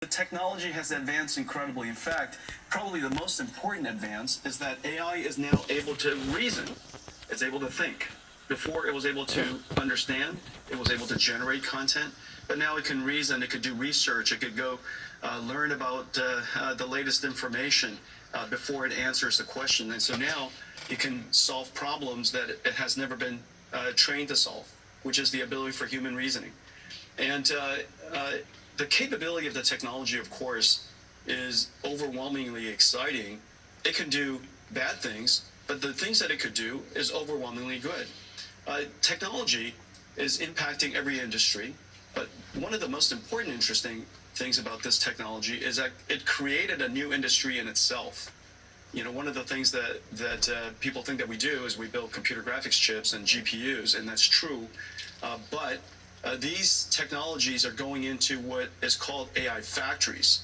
The technology has advanced incredibly. In fact, probably the most important advance is that AI is now able to reason. It's able to think. Before, it was able to understand, it was able to generate content, but now it can reason, it could do research, it could go learn about the latest information before it answers the question. And so now it can solve problems that it has never been trained to solve, which is the ability for human reasoning. And the capability of the technology, of course, is overwhelmingly exciting. It can do bad things, but the things that it could do is overwhelmingly good. Technology is impacting every industry, but one of the most important interesting things about this technology is that it created a new industry in itself. You know, one of the things that people think that we do is we build computer graphics chips and GPUs, and that's true. But these technologies are going into what is called AI factories.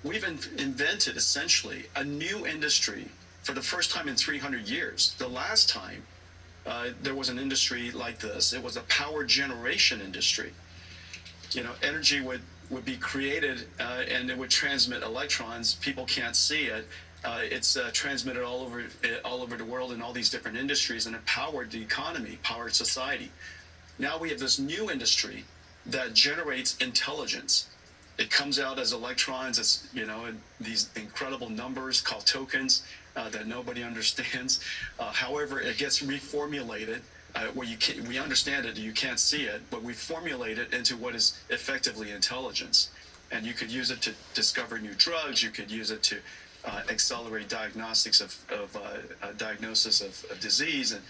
We've invented essentially a new industry for the first time in 300 years. The last time there was an industry like this, it was a power generation industry. You know, energy would be created and it would transmit electrons. People can't see it. It's transmitted all over the world in all these different industries, and it powered the economy, powered society. Now we have this new industry that generates intelligence. It comes out as electrons, as you know, these incredible numbers called tokens that nobody understands. However, it gets reformulated where we understand it, you can't see it, but we formulate it into what is effectively intelligence. And you could use it to discover new drugs. You could use it to accelerate diagnostics of diagnosis of disease. And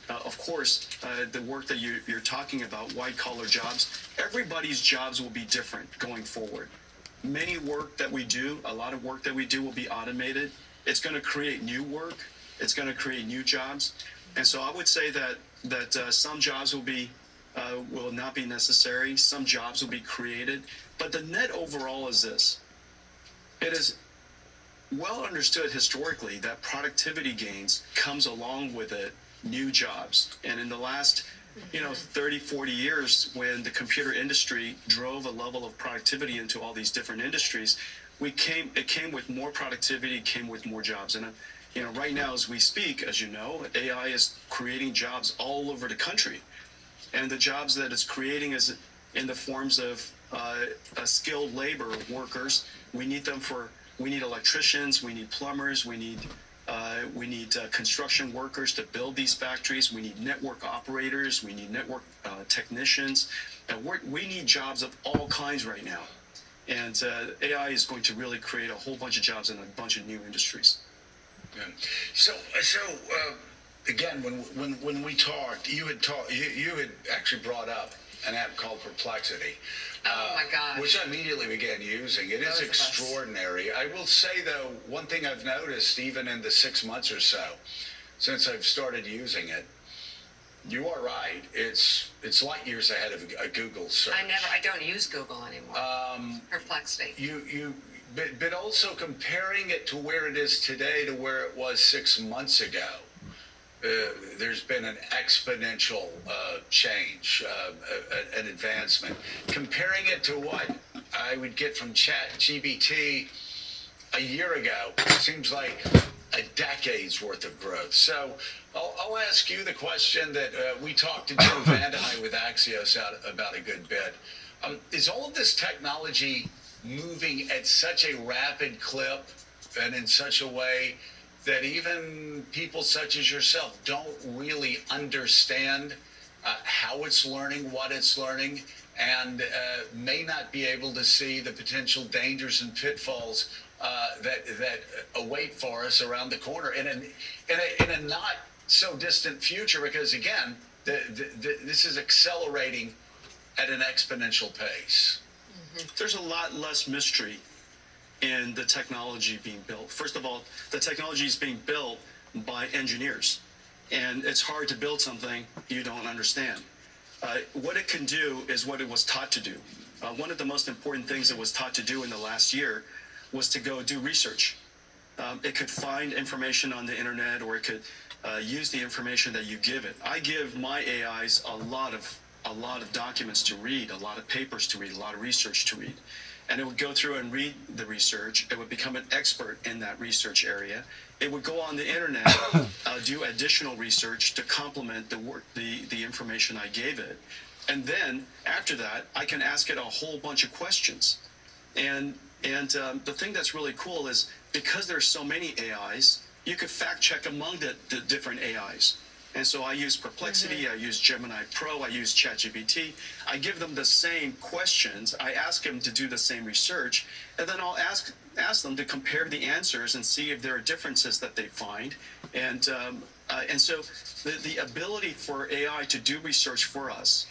of course, the work that you're talking about, white-collar jobs, everybody's jobs will be different going forward. Many work that we do, a lot of work that we do will be automated. It's going to create new work. It's going to create new jobs. And so I would say that some jobs will not be necessary. Some jobs will be created. But the net overall is this. It is well understood historically that productivity gains comes along with it new jobs. And in the last 30, 40 years, when the computer industry drove a level of productivity into all these different industries, it came with more productivity, came with more jobs. And right now as we speak, as you know, AI is creating jobs all over the country. And the jobs that it's creating is in the forms of skilled labor workers. We need electricians, we need plumbers, we need construction workers to build these factories. We need network operators. We need network technicians. And we need jobs of all kinds right now. And AI is going to really create a whole bunch of jobs in a bunch of new industries. Yeah. So again, when we talked, you had actually brought up an app called Perplexity. Oh my gosh. Which I immediately began using. It is extraordinary. I will say though, one thing I've noticed even in the 6 months or so since I've started using it, you are right. It's light years ahead of a Google search. I don't use Google anymore. Perplexity. But also comparing it to where it is today to where it was 6 months ago. There's been an exponential change, an advancement. Comparing it to what I would get from ChatGPT a year ago, seems like a decade's worth of growth. So I'll ask you the question that we talked to Joe Vandehei with Axios about a good bit. Is all of this technology moving at such a rapid clip and in such a way that even people such as yourself don't really understand how it's learning, what it's learning, and may not be able to see the potential dangers and pitfalls that await for us around the corner in a not so distant future? Because again, this is accelerating at an exponential pace. Mm-hmm. There's a lot less mystery in the technology being built. First of all, the technology is being built by engineers, and it's hard to build something you don't understand. What it can do is what it was taught to do. One of the most important things it was taught to do in the last year was to go do research. It could find information on the internet, or it could use the information that you give it. I give my AIs a lot of documents to read, a lot of papers to read, a lot of research to read. and it would go through and read the research. It would become an expert in that research area. It would go on the internet, do additional research to complement the work, the information I gave it. And then after that, I can ask it a whole bunch of questions. And the thing that's really cool is because there's so many AIs, you could fact check among the different AIs. And so I use Perplexity, I use Gemini Pro, I use ChatGPT. I give them the same questions. I ask them to do the same research, and then I'll ask them to compare the answers and see if there are differences that they find. And so the ability for AI to do research for us,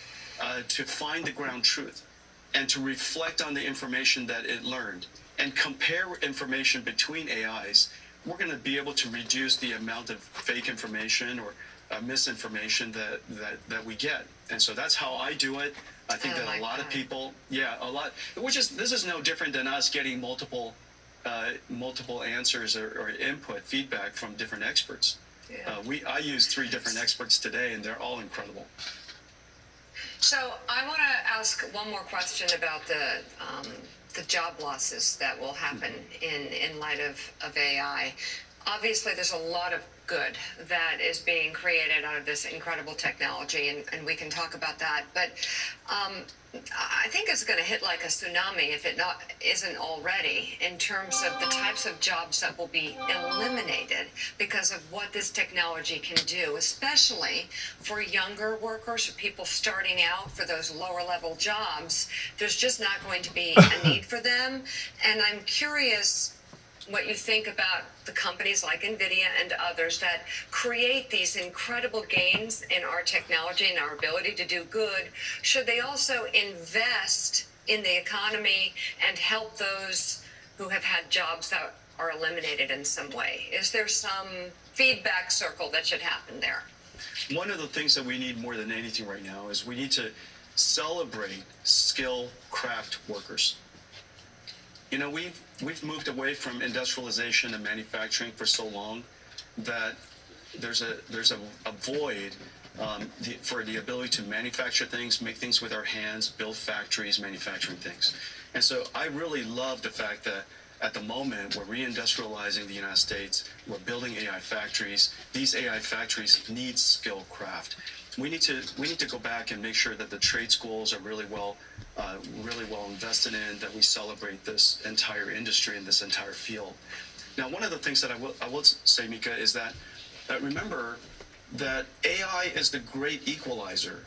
to find the ground truth, and to reflect on the information that it learned, and compare information between AIs, we're going to be able to reduce the amount of fake information or misinformation that we get. And so that's how I do it. I think that a lot of people, this is no different than us getting multiple answers or input feedback from different experts. I use 3 different experts today, and they're all incredible. So I want to ask one more question about the job losses that will happen in light of AI. Obviously, there's a lot of good that is being created out of this incredible technology, and we can talk about that. But I think it's going to hit like a tsunami if it isn't already, in terms of the types of jobs that will be eliminated because of what this technology can do, especially for younger workers or people starting out for those lower level jobs. There's just not going to be a need for them. And I'm curious what you think about the companies like NVIDIA and others that create these incredible gains in our technology and our ability to do good. Should they also invest in the economy and help those who have had jobs that are eliminated in some way? Is there some feedback circle that should happen there? One of the things that we need more than anything right now is we need to celebrate skill craft workers. You know, we've moved away from industrialization and manufacturing for so long that there's a void for the ability to manufacture things, make things with our hands, build factories, manufacturing things. And so I really love the fact that at the moment we're reindustrializing the United States, we're building AI factories. These AI factories need skilled craft. We need to go back and make sure that the trade schools are really well invested in, that we celebrate this entire industry and this entire field. Now, one of the things that I will say, Mika, is that remember that AI is the great equalizer.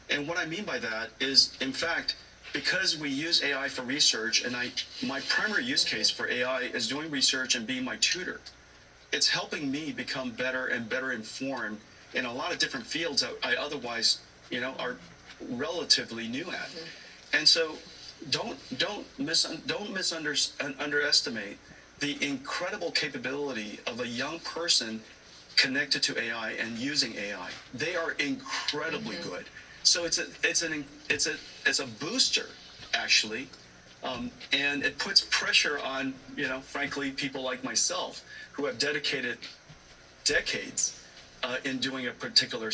And what I mean by that is, in fact, because we use AI for research, and my primary use case for AI is doing research and being my tutor. It's helping me become better and better informed in a lot of different fields that I otherwise, are relatively new at. And so don't underestimate the incredible capability of a young person connected to AI and using AI. They are incredibly good. So it's a booster, actually, and it puts pressure on, frankly, people like myself who have dedicated decades in doing a particular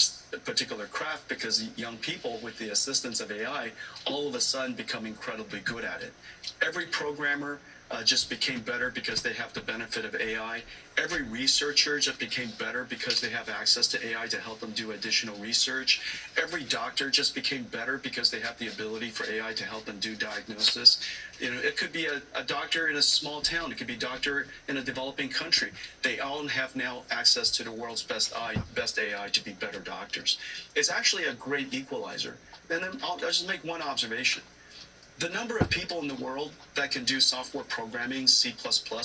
craft, because young people, with the assistance of AI, all of a sudden become incredibly good at it. Every programmer just became better because they have the benefit of AI. Every researcher just became better because they have access to AI to help them do additional research. Every doctor just became better because they have the ability for AI to help them do diagnosis. It could be a doctor in a small town. It could be a doctor in a developing country. They all have now access to the world's best AI to be better doctors. It's actually a great equalizer. And then I'll just make one observation. The number of people in the world that can do software programming, C++,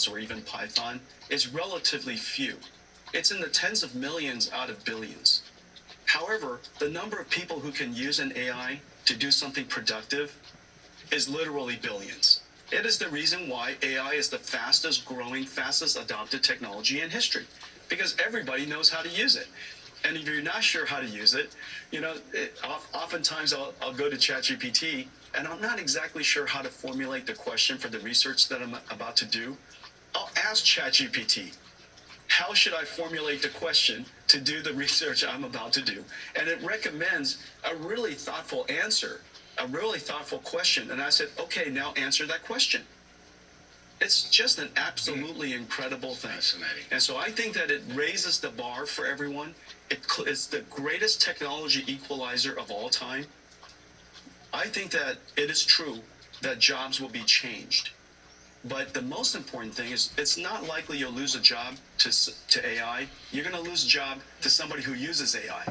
or even Python, is relatively few. It's in the tens of millions out of billions. However, the number of people who can use an AI to do something productive is literally billions. It is the reason why AI is the fastest growing, fastest adopted technology in history, because everybody knows how to use it. And if you're not sure how to use it, oftentimes I'll go to ChatGPT, and I'm not exactly sure how to formulate the question for the research that I'm about to do. I'll ask ChatGPT, how should I formulate the question to do the research I'm about to do? And it recommends a really thoughtful answer a really thoughtful question. And I said, okay, now answer that question. It's just an absolutely incredible thing. Fascinating. And so I think that it raises the bar for everyone. It's the greatest technology equalizer of all time. I think that it is true that jobs will be changed. But the most important thing is it's not likely you'll lose a job to AI. You're going to lose a job to somebody who uses AI.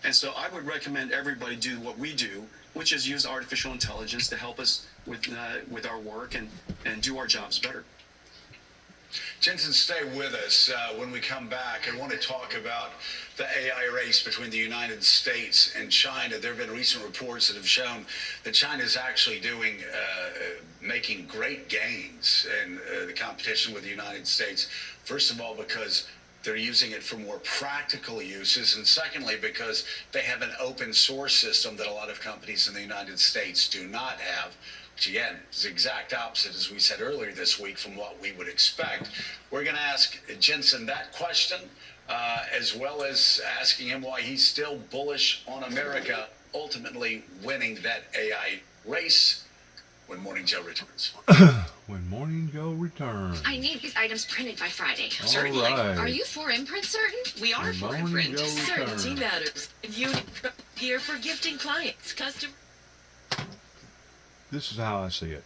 And so I would recommend everybody do what we do, which is use artificial intelligence to help us with our work and do our jobs better. Jensen, stay with us. When we come back, I want to talk about the AI race between the United States and China. There have been recent reports that have shown that China is actually making great gains in the competition with the United States. First of all, because they're using it for more practical uses, and secondly, because they have an open source system that a lot of companies in the United States do not have, which again is the exact opposite, as we said earlier this week, from what we would expect. We're going to ask Jensen that question, as well as asking him why he's still bullish on America ultimately winning that AI race when Morning Joe returns. When Morning Joe returns. I need these items printed by Friday. All Certainly. right. Are you for imprint certain? We are When for Morning imprint. Joe Certainty returns. matters. You need gear for gifting clients, custom. This is how I see it.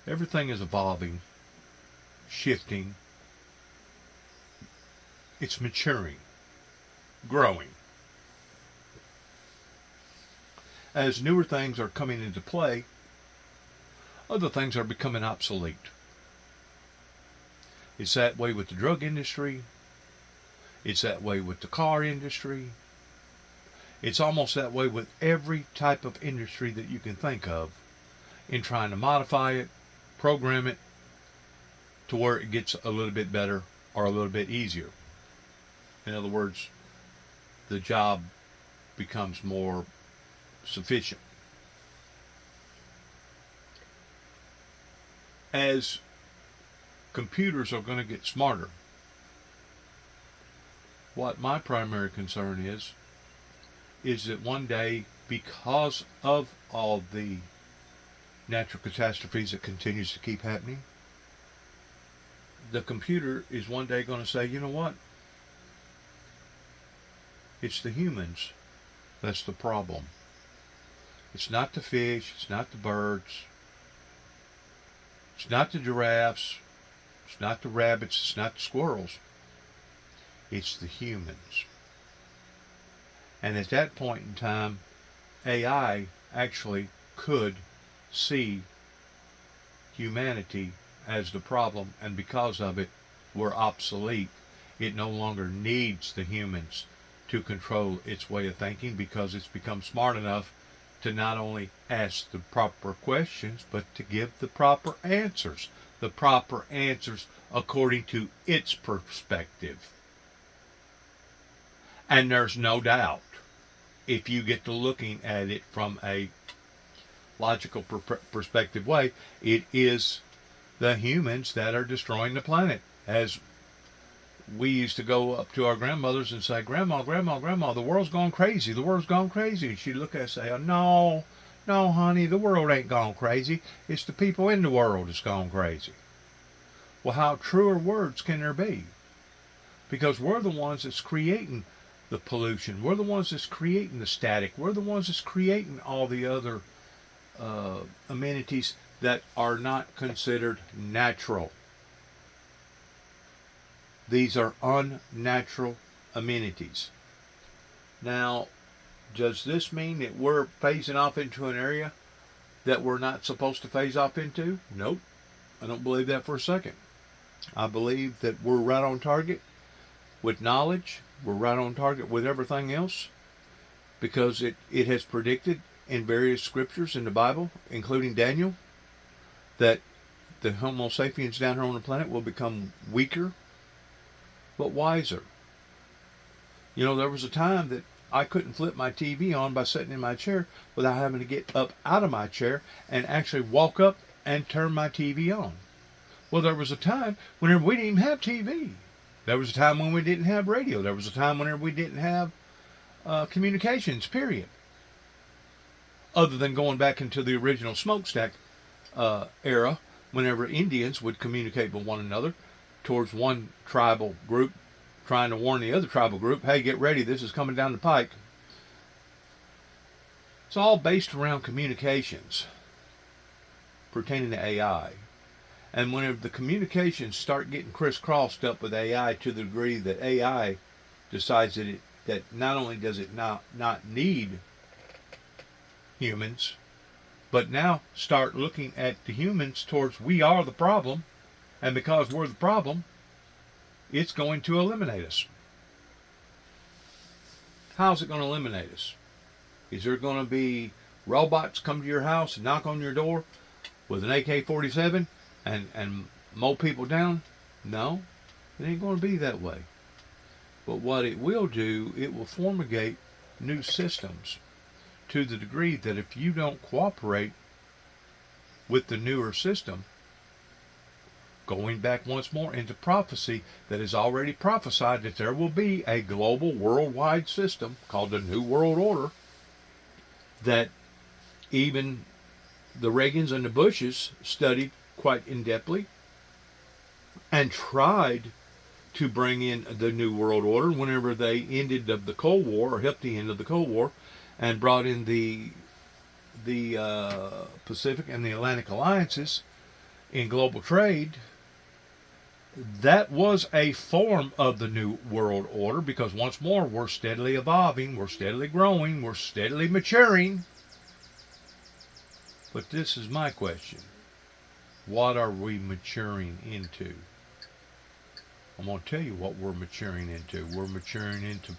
Everything is evolving, shifting. It's maturing, growing. As newer things are coming into play, other things are becoming obsolete. It's that way with the drug industry. It's that way with the car industry. It's almost that way with every type of industry that you can think of in trying to modify it, program it to where it gets a little bit better or a little bit easier. In other words, the job becomes more sufficient. As computers are going to get smarter, what my primary concern is that one day, because of all the natural catastrophes that continues to keep happening, the computer is one day going to say, you know what? It's the humans that's the problem. It's not the fish, it's not the birds, it's not the giraffes, it's not the rabbits, it's not the squirrels. It's the humans. And at that point in time, AI actually could see humanity as the problem, and because of it, we're obsolete. It no longer needs the humans to control its way of thinking, because it's become smart enough to not only ask the proper questions, but to give the proper answers. The proper answers according to its perspective. And there's no doubt, if you get to looking at it from a logical perspective way, it is the humans that are destroying the planet. As we used to go up to our grandmothers and say, Grandma, Grandma, Grandma, the world's gone crazy, the world's gone crazy. And she'd look at us and say, no, honey, the world ain't gone crazy. It's the people in the world that's gone crazy. Well, how truer words can there be? Because we're the ones that's creating the pollution. We're the ones that's creating the static. We're the ones that's creating all the other amenities that are not considered natural. These are unnatural amenities. Now, does this mean that we're phasing off into an area that we're not supposed to phase off into? Nope. I don't believe that for a second. I believe that we're right on target with knowledge. We're right on target with everything else, because it has predicted in various scriptures in the Bible, including Daniel, that the Homo sapiens down here on the planet will become weaker, but wiser. You know, there was a time that I couldn't flip my TV on by sitting in my chair without having to get up out of my chair and actually walk up and turn my TV on. Well, there was a time whenever we didn't even have TV. There was a time when we didn't have radio. There was a time whenever we didn't have communications, period. other than going back into the original smokestack era, whenever Indians would communicate with one another towards one tribal group, trying to warn the other tribal group, hey, get ready, this is coming down the pike. It's all based around communications pertaining to AI. And whenever the communications start getting crisscrossed up with AI to the degree that AI decides that not only does it not need humans, but now start looking at the humans towards we are the problem, and because we're the problem, it's going to eliminate us. How's it going to eliminate us? Is there going to be robots come to your house and knock on your door with an AK-47 and mow people down? No, it ain't going to be that way. But what it will do, it will formulate new systems to the degree that if you don't cooperate with the newer system, going back once more into prophecy that is already prophesied that there will be a global worldwide system called the New World Order, that even the Reagans and the Bushes studied quite in-depthly and tried to bring in the New World Order whenever they ended the Cold War, or helped the end of the Cold War, and brought in the Pacific and the Atlantic alliances in global trade. That was a form of the New World Order, because once more, we're steadily evolving, we're steadily growing, we're steadily maturing. But this is my question. What are we maturing into? I'm going to tell you what we're maturing into. We're maturing into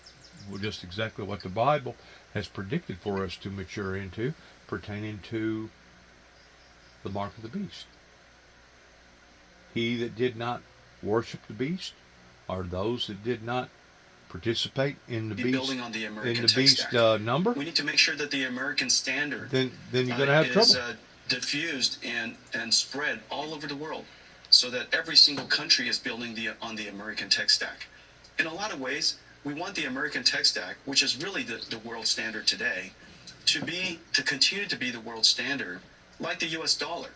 just exactly what the Bible has predicted for us to mature into, pertaining to the mark of the beast. He that did not worship the beast, or those that did not participate in the beast, building on the American in the tech beast stack. number, We need to make sure that the American standard then you're going to have is trouble. diffused and spread all over the world, so that every single country is building on the American tech stack. In a lot of ways, we want the American tech stack, which is really the world standard today, to continue to be the world standard, like the U.S. dollar.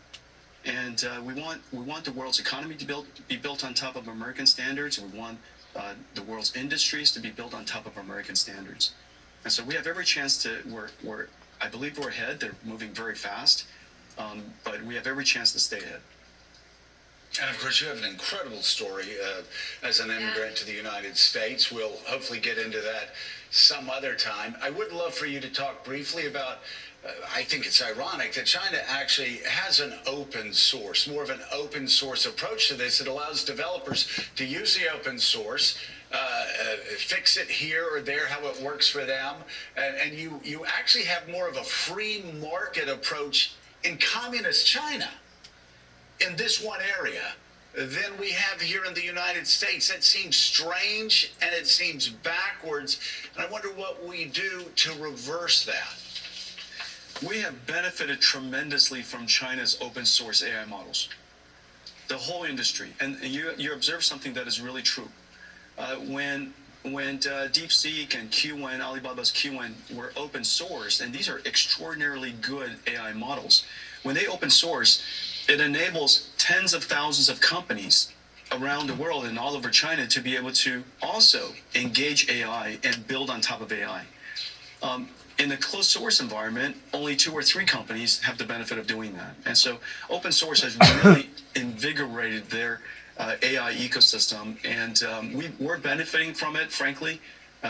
And we want the world's economy to be built on top of American standards. We want the world's industries to be built on top of American standards. And so we have every chance to. I believe we're ahead. They're moving very fast, but we have every chance to stay ahead. And of course, you have an incredible story as an immigrant to the United States. We'll hopefully get into that some other time. I would love for you to talk briefly about, I think it's ironic that China actually has an open source, more of an open source approach to this. It allows developers to use the open source, fix it here or there, how it works for them. And you actually have more of a free market approach in communist China, in this one area, than we have here in the United States. That seems strange, and it seems backwards. And I wonder what we do to reverse that. We have benefited tremendously from China's open source AI models. The whole industry, and you observe something that is really true. When DeepSeek and Qwen, Alibaba's Qwen, were open source, and these are extraordinarily good AI models, when they open source, it enables tens of thousands of companies around the world and all over China to be able to also engage AI and build on top of AI. In the closed source environment, only 2 or 3 companies have the benefit of doing that. And so open source has really invigorated their AI ecosystem, and we're benefiting from it, frankly.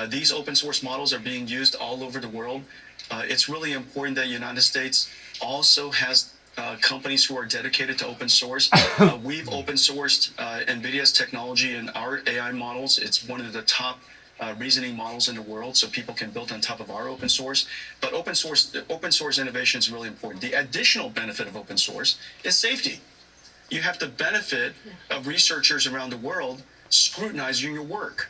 These open source models are being used all over the world. It's really important that the United States also has companies who are dedicated to open source. We've open sourced NVIDIA's technology in our AI models. It's one of the top reasoning models in the world, so people can build on top of our open source. But open source innovation is really important. The additional benefit of open source is safety. You have the benefit of researchers around the world scrutinizing your work.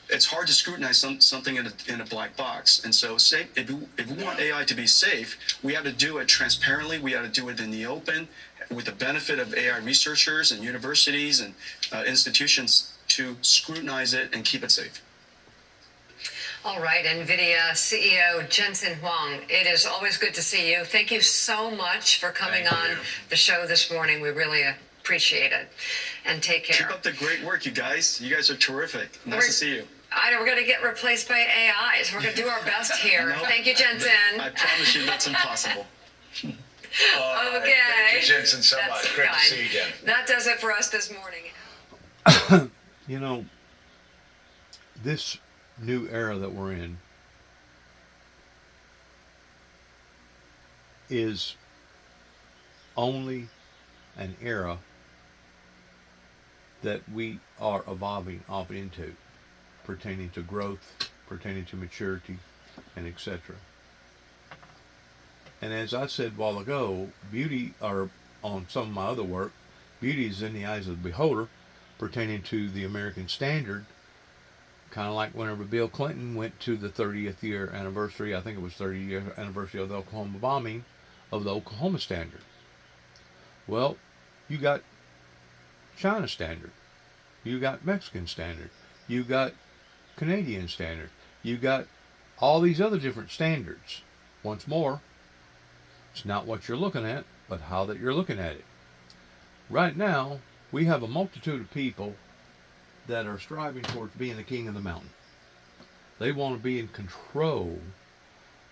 It's hard to scrutinize something in a black box. And so if we want AI to be safe, we have to do it transparently. We have to do it in the open with the benefit of AI researchers and universities and institutions to scrutinize it and keep it safe. All right, NVIDIA CEO Jensen Huang, it is always good to see you. Thank you so much for coming Thank on you. the show this morning. We really appreciate it. And take care. Keep up the great work, you guys. You guys are terrific. Nice to see you. I know we're going to get replaced by AIs. We're going to do our best here. Nope. Thank you, Jensen. I promise you that's impossible. All right. Okay. Thank you, Jensen, so That's much. Great to kind. see you again. That does it for us this morning. You know, this new era that we're in is only an era that we are evolving off into, pertaining to growth, pertaining to maturity, and etc. And as I said a while ago, beauty, or on some of my other work, beauty is in the eyes of the beholder, pertaining to the American standard, kind of like whenever Bill Clinton went to the 30th year anniversary, I think it was 30th year anniversary of the Oklahoma bombing, of the Oklahoma standard. Well, you got China standard, you got Mexican standard, you got Canadian standard, you got all these other different standards. Once more, it's not what you're looking at, but how that you're looking at it. Right now, we have a multitude of people that are striving towards being the king of the mountain. They want to be in control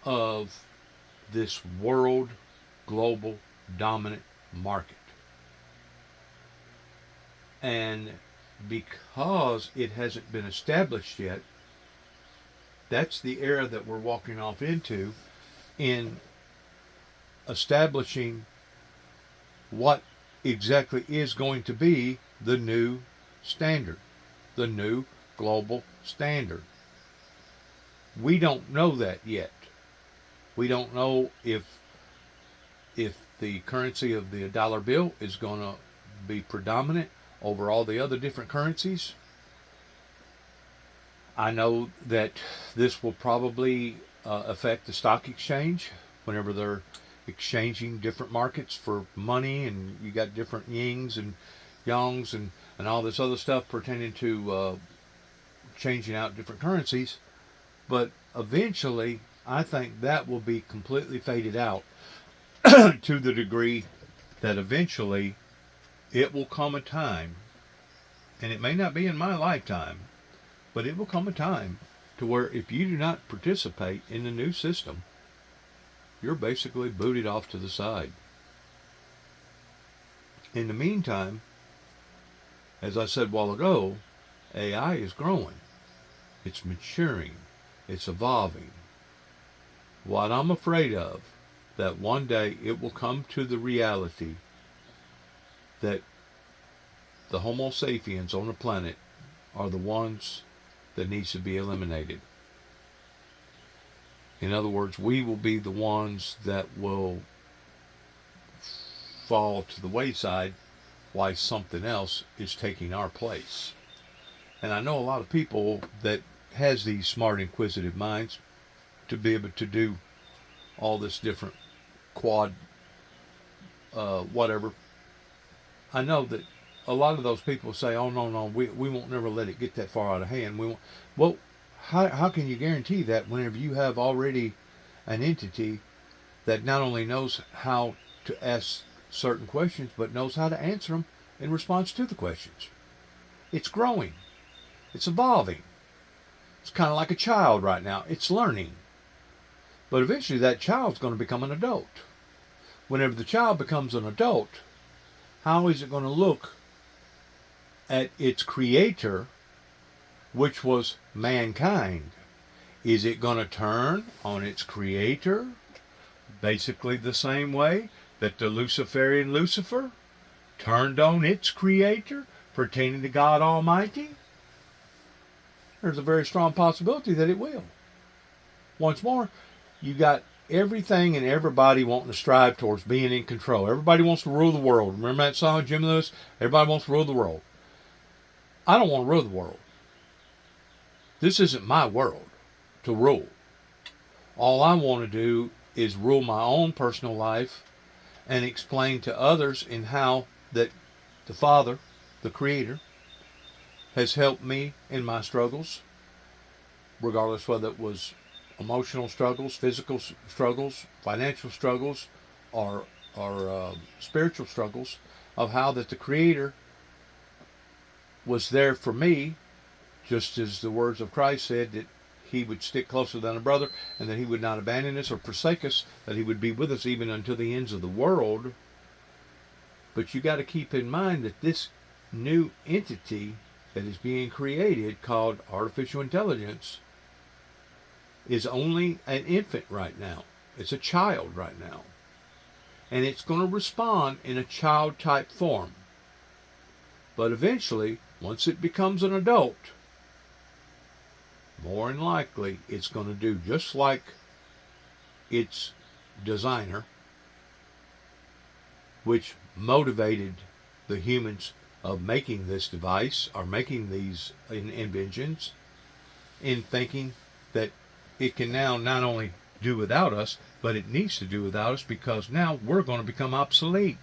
of this world, global, dominant market. And because it hasn't been established yet, that's the era that we're walking off into in establishing what exactly is going to be the new standard, the new global standard. We don't know that yet. We don't know if the currency of the dollar bill is going to be predominant over all the other different currencies. I know that this will probably affect the stock exchange whenever they're exchanging different markets for money, and you got different yings and yangs and all this other stuff pertaining to changing out different currencies. But eventually, I think that will be completely faded out to the degree that eventually it will come a time, and it may not be in my lifetime, but it will come a time to where if you do not participate in the new system, you're basically booted off to the side. In the meantime, as I said a while ago, AI is growing. It's maturing. It's evolving. What I'm afraid of, that one day it will come to the reality that the Homo sapiens on the planet are the ones that needs to be eliminated. In other words, we will be the ones that will fall to the wayside while something else is taking our place. And I know a lot of people that has these smart, inquisitive minds to be able to do all this different quad whatever. I know that a lot of those people say, oh no, we won't never let it get that far out of hand. We won't. Well, how can you guarantee that whenever you have already an entity that not only knows how to ask certain questions, but knows how to answer them in response to the questions? It's growing. It's evolving. It's kind of like a child right now. It's learning. But eventually that child's going to become an adult. Whenever the child becomes an adult, how is it going to look at its creator, which was mankind? Is it going to turn on its creator basically the same way that the Luciferian Lucifer turned on its creator pertaining to God Almighty? There's a very strong possibility that it will. Once more, you got everything and everybody wanting to strive towards being in control. Everybody wants to rule the world. Remember that song, Jim Lewis? Everybody wants to rule the world. I don't want to rule the world. This isn't my world to rule. All I want to do is rule my own personal life and explain to others in how that the Father, the Creator, has helped me in my struggles regardless whether it was emotional struggles, physical struggles, financial struggles, or spiritual struggles, of how that the Creator was there for me, just as the words of Christ said that He would stick closer than a brother, and that He would not abandon us or forsake us, that He would be with us even unto the ends of the world. But you got to keep in mind that this new entity that is being created, called artificial intelligence, is only an infant right now. It's a child right now. And it's going to respond in a child-type form. But eventually, once it becomes an adult, more than likely, it's going to do just like its designer, which motivated the humans of making this device or making these inventions, in thinking that it can now not only do without us, but it needs to do without us, because now we're going to become obsolete.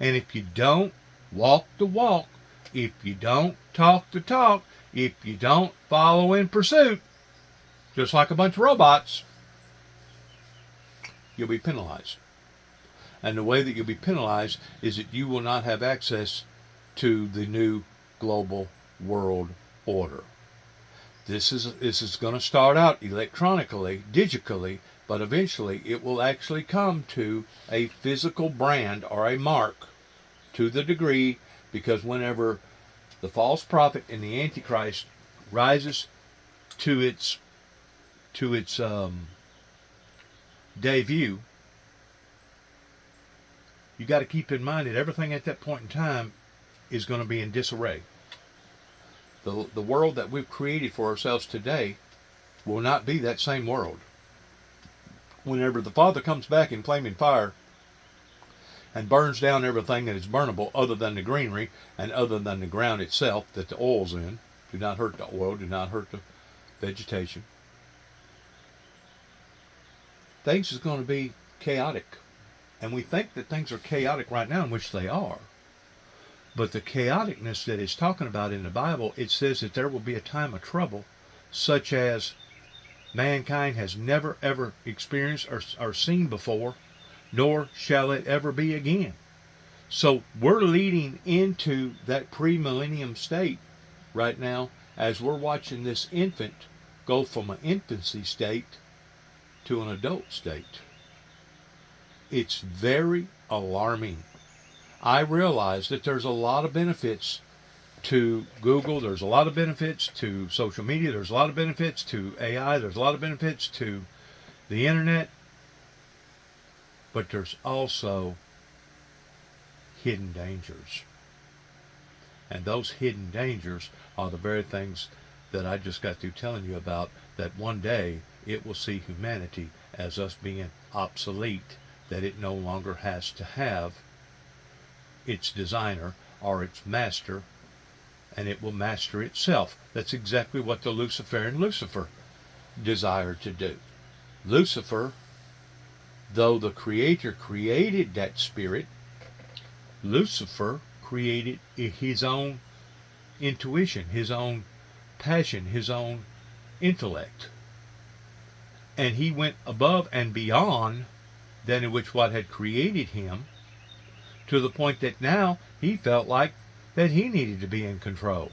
And if you don't walk the walk, if you don't talk the talk, if you don't follow in pursuit, just like a bunch of robots, you'll be penalized. And the way that you'll be penalized is that you will not have access to the new global world order. This is going to start out electronically, digitally, but eventually it will actually come to a physical brand or a mark, to the degree, because whenever the false prophet and the Antichrist rises to its debut, you got to keep in mind that everything at that point in time is going to be in disarray. The world that we've created for ourselves today will not be that same world. Whenever the Father comes back in flaming fire and burns down everything that is burnable other than the greenery and other than the ground itself that the oil's in, do not hurt the oil, do not hurt the vegetation, things is going to be chaotic. And we think that things are chaotic right now, in which they are. But the chaoticness that it's talking about in the Bible, it says that there will be a time of trouble such as mankind has never ever experienced or seen before, nor shall it ever be again. So we're leading into that pre-millennium state right now, as we're watching this infant go from an infancy state to an adult state. It's very alarming. I realize that there's a lot of benefits to Google, there's a lot of benefits to social media, there's a lot of benefits to AI, there's a lot of benefits to the internet, but there's also hidden dangers. And those hidden dangers are the very things that I just got through telling you about, that one day it will see humanity as us being obsolete, that it no longer has to have its designer or its master, and it will master itself. That's exactly what the Luciferian Lucifer desired to do. Lucifer, though the Creator created that spirit, Lucifer created his own intuition, his own passion, his own intellect. And he went above and beyond than in which what had created him, to the point that now he felt like that he needed to be in control.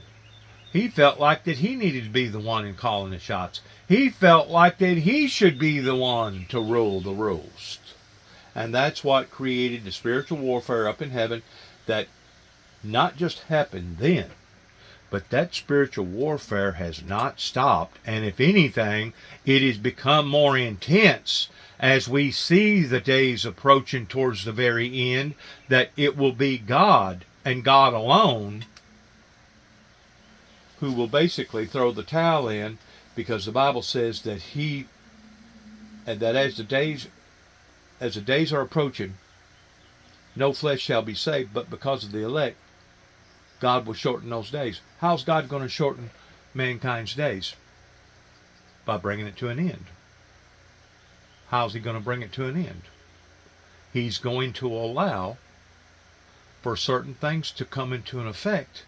He felt like that he needed to be the one in calling the shots. He felt like that he should be the one to rule the rules. And that's what created the spiritual warfare up in heaven that not just happened then, but that spiritual warfare has not stopped. And if anything, it has become more intense as we see the days approaching towards the very end, that it will be God and God alone who will basically throw the towel in, because the Bible says that as the days are approaching, no flesh shall be saved, but because of the elect, God will shorten those days. How's God going to shorten mankind's days? By bringing it to an end. How's he going to bring it to an end? He's going to allow for certain things to come into an effect,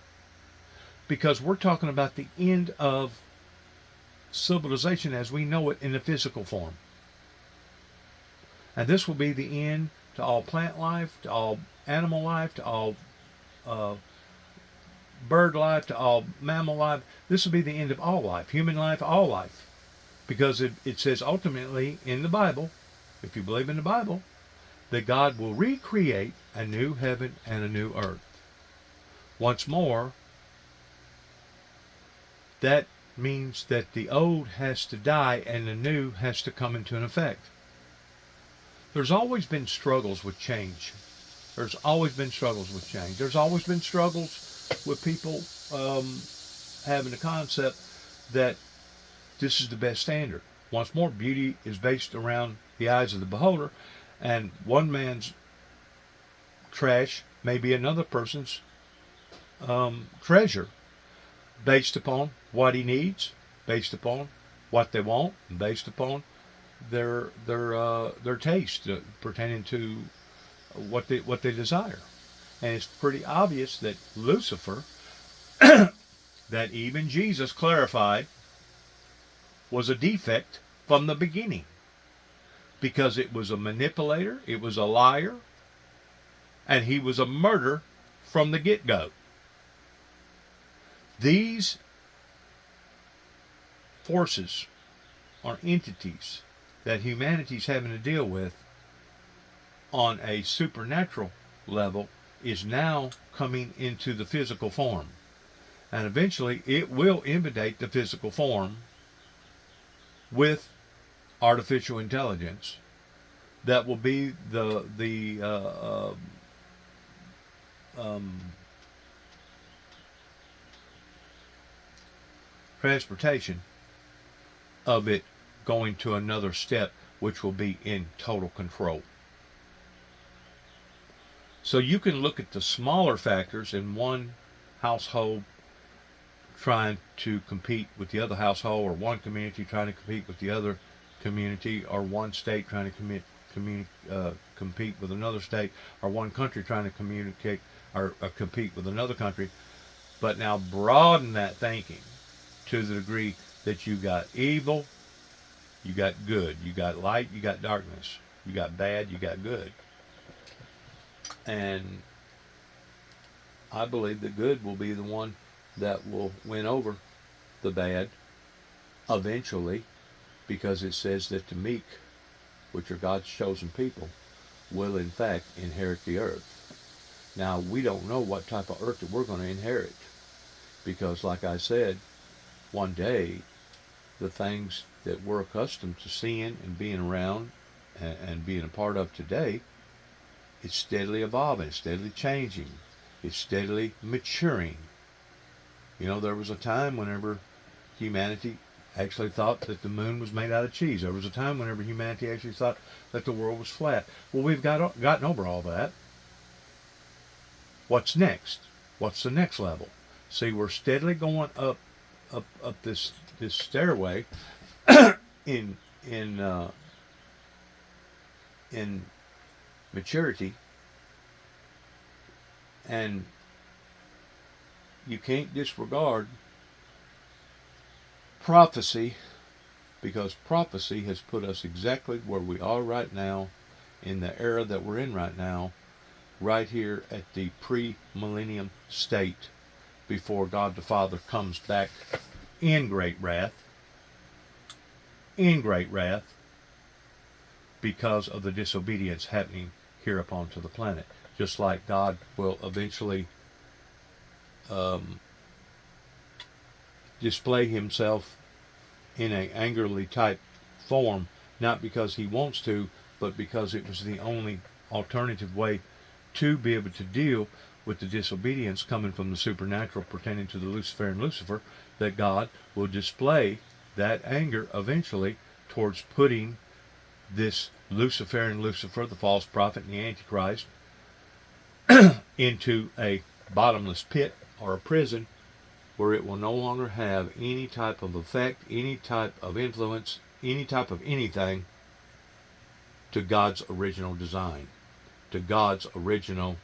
because we're talking about the end of civilization as we know it in the physical form. And this will be the end to all plant life, to all animal life, to all bird life, to all mammal life. This will be the end of all life, human life, all life. Because it says ultimately in the Bible, if you believe in the Bible, that God will recreate a new heaven and a new earth. Once more, that means that the old has to die and the new has to come into an effect. There's always been struggles with change. There's always been struggles with change. There's always been struggles with people having the concept that this is the best standard. Once more, beauty is based around the eyes of the beholder, and one man's trash may be another person's treasure, based upon what he needs, based upon what they want, and based upon their taste pertaining to what they desire. And it's pretty obvious that Lucifer, that even Jesus clarified, was a defect from the beginning, because it was a manipulator, it was a liar, and he was a murderer from the get-go. These forces or entities that humanity's having to deal with on a supernatural level is now coming into the physical form. And eventually it will invade the physical form with artificial intelligence that will be the transportation of it going to another step, which will be in total control. So you can look at the smaller factors in one household trying to compete with the other household, or one community trying to compete with the other community, or one state trying to compete with another state, or one country trying to communicate or compete with another country. But now broaden that thinking to the degree that you got evil, you got good, you got light, you got darkness, you got bad, you got good. And I believe that good will be the one that will win over the bad eventually, because it says that the meek, which are God's chosen people, will in fact inherit the earth. Now, we don't know what type of earth that we're going to inherit, because like I said, one day the things that we're accustomed to seeing and being around and being a part of today, it's steadily evolving, it's steadily changing, it's steadily maturing. You know, there was a time whenever humanity actually thought that the moon was made out of cheese. There was a time whenever humanity actually thought that the world was flat. Well, we've gotten over all that. What's next? What's the next level? See, we're steadily going up this stairway in maturity, and you can't disregard prophecy, because prophecy has put us exactly where we are right now, in the era that we're in right now, right here at the pre-millennium state, before God the Father comes back in great wrath, because of the disobedience happening here upon to the planet. Just like God will eventually display himself in an angrily type form, not because he wants to, but because it was the only alternative way to be able to deal with the disobedience coming from the supernatural pertaining to the Luciferian Lucifer, that God will display that anger eventually towards putting this Luciferian Lucifer, the false prophet and the Antichrist, into a bottomless pit or a prison, where it will no longer have any type of effect, any type of influence, any type of anything to God's original design, to God's original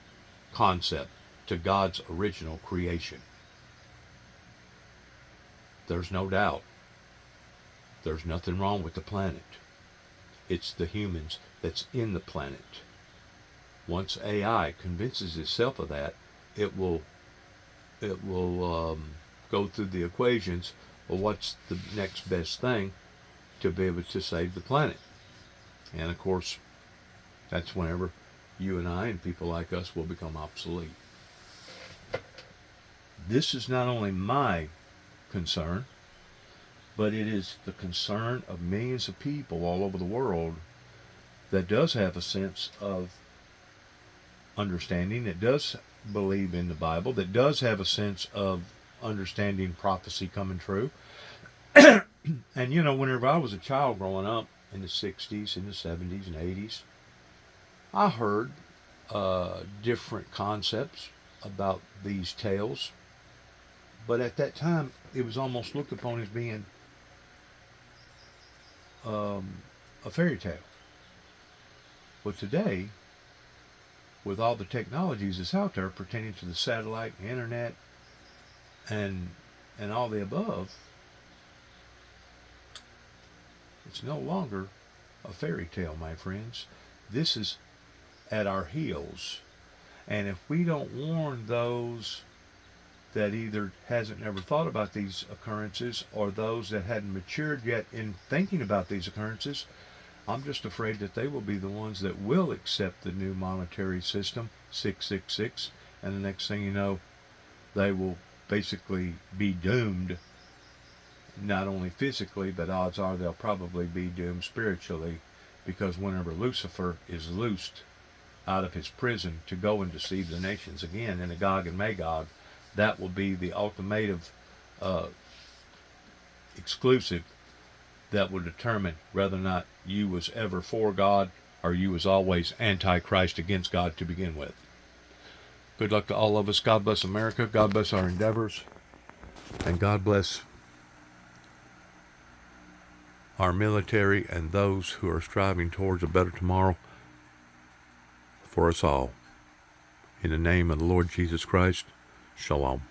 concept, to God's original creation. there's no doubt there's nothing wrong with the planet. It's the humans that's in the planet. Once AI convinces itself of that, it will go through the equations of what's the next best thing to be able to save the planet. And of course, that's whenever you and I and people like us will become obsolete. This is not only my concern, but it is the concern of millions of people all over the world that does have a sense of understanding, that does believe in the Bible, that does have a sense of understanding prophecy coming true. And you know, whenever I was a child growing up in the 60s, in the 70s and 80s, I heard different concepts about these tales. But at that time, it was almost looked upon as being a fairy tale. But today, with all the technologies that's out there pertaining to the satellite, internet, and all the above, it's no longer a fairy tale, my friends. This is at our heels. And if we don't warn those that either hasn't never thought about these occurrences or those that hadn't matured yet in thinking about these occurrences, I'm just afraid that they will be the ones that will accept the new monetary system, 666, and the next thing you know, they will basically be doomed, not only physically, but odds are they'll probably be doomed spiritually, because whenever Lucifer is loosed out of his prison to go and deceive the nations again in Gog and Magog, that will be the ultimative exclusive that will determine whether or not you was ever for God or you was always anti-Christ, against God to begin with. Good luck to all of us. God bless America. God bless our endeavors. And God bless our military and those who are striving towards a better tomorrow for us all. In the name of the Lord Jesus Christ, Shalom.